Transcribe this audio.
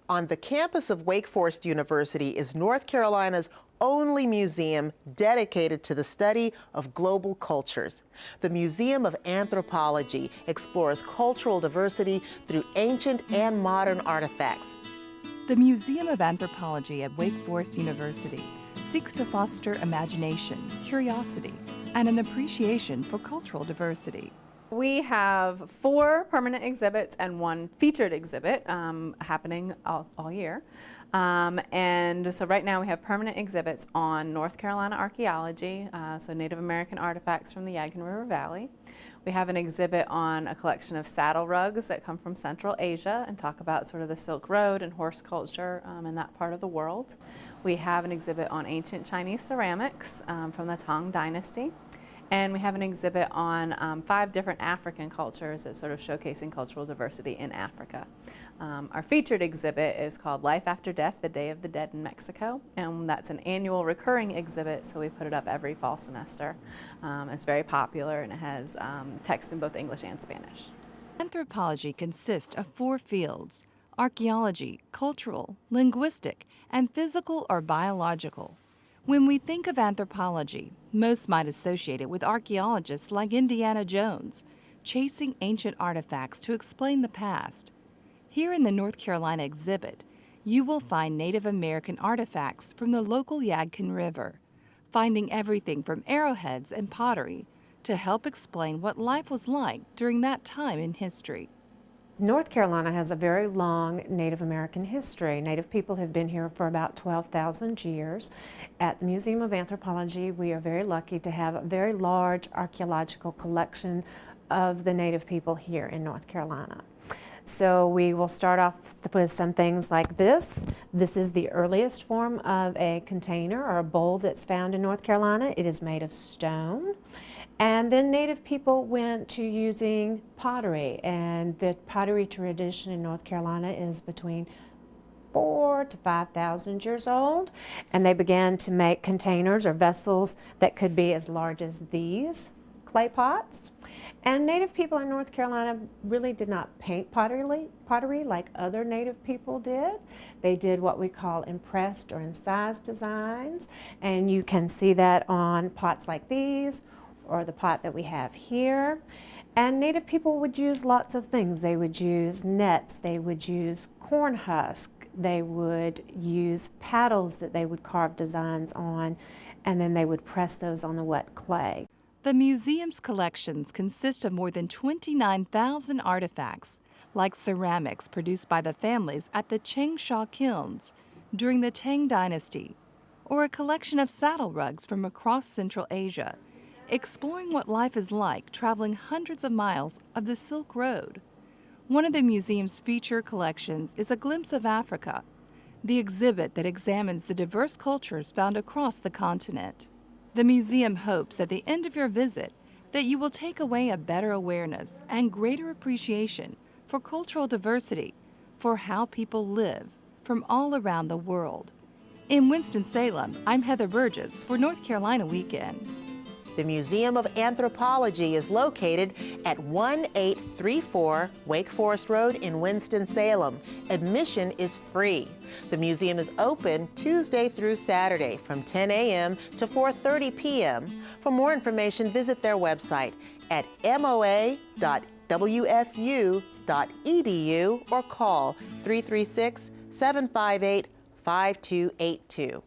On the campus of Wake Forest University is North Carolina's only museum dedicated to the study of global cultures. The Museum of Anthropology explores cultural diversity through ancient and modern artifacts. The Museum of Anthropology at Wake Forest University seeks to foster imagination, curiosity, and an appreciation for cultural diversity. We have 4 permanent exhibits and 1 featured exhibit happening all year. And so right now we have permanent exhibits on North Carolina archaeology, so Native American artifacts from the Yadkin River Valley. We have an exhibit on a collection of saddle rugs that come from Central Asia and talk about sort of the Silk Road and horse culture in that part of the world. We have an exhibit on ancient Chinese ceramics from the Tang Dynasty. And we have an exhibit on 5 different African cultures that's sort of showcasing cultural diversity in Africa. Our featured exhibit is called Life After Death, the Day of the Dead in Mexico, and that's an annual recurring exhibit, so we put it up every fall semester. It's very popular and it has text in both English and Spanish. Anthropology consists of 4 fields: archaeology, cultural, linguistic, and physical or biological. When we think of anthropology, most might associate it with archaeologists like Indiana Jones, chasing ancient artifacts to explain the past. Here in the North Carolina exhibit, you will find Native American artifacts from the local Yadkin River, finding everything from arrowheads and pottery to help explain what life was like during that time in history. North Carolina has a very long Native American history. Native people have been here for about 12,000 years. At the Museum of Anthropology, we are very lucky to have a very large archaeological collection of the Native people here in North Carolina. So we will start off with some things like this. This is the earliest form of a container or a bowl that's found in North Carolina. It is made of stone. And then Native people went to using pottery, and the pottery tradition in North Carolina is between 4,000 to 5,000 years old, and they began to make containers or vessels that could be as large as these clay pots. And Native people in North Carolina really did not paint pottery like other Native people did. They did what we call impressed or incised designs, and you can see that on pots like these, or the pot that we have here. And Native people would use lots of things. They would use nets, they would use corn husk, they would use paddles that they would carve designs on, and then they would press those on the wet clay. The museum's collections consist of more than 29,000 artifacts, like ceramics produced by the families at the Changsha kilns during the Tang Dynasty, or a collection of saddle rugs from across Central Asia, exploring what life is like traveling hundreds of miles of the Silk Road. One of the museum's feature collections is A Glimpse of Africa, the exhibit that examines the diverse cultures found across the continent. The museum hopes at the end of your visit that you will take away a better awareness and greater appreciation for cultural diversity, for how people live from all around the world. In Winston-Salem, I'm Heather Burgess for North Carolina Weekend. The Museum of Anthropology is located at 1834 Wake Forest Road in Winston-Salem. Admission is free. The museum is open Tuesday through Saturday from 10 a.m. to 4:30 p.m. For more information, visit their website at moa.wfu.edu or call 336-758-5282.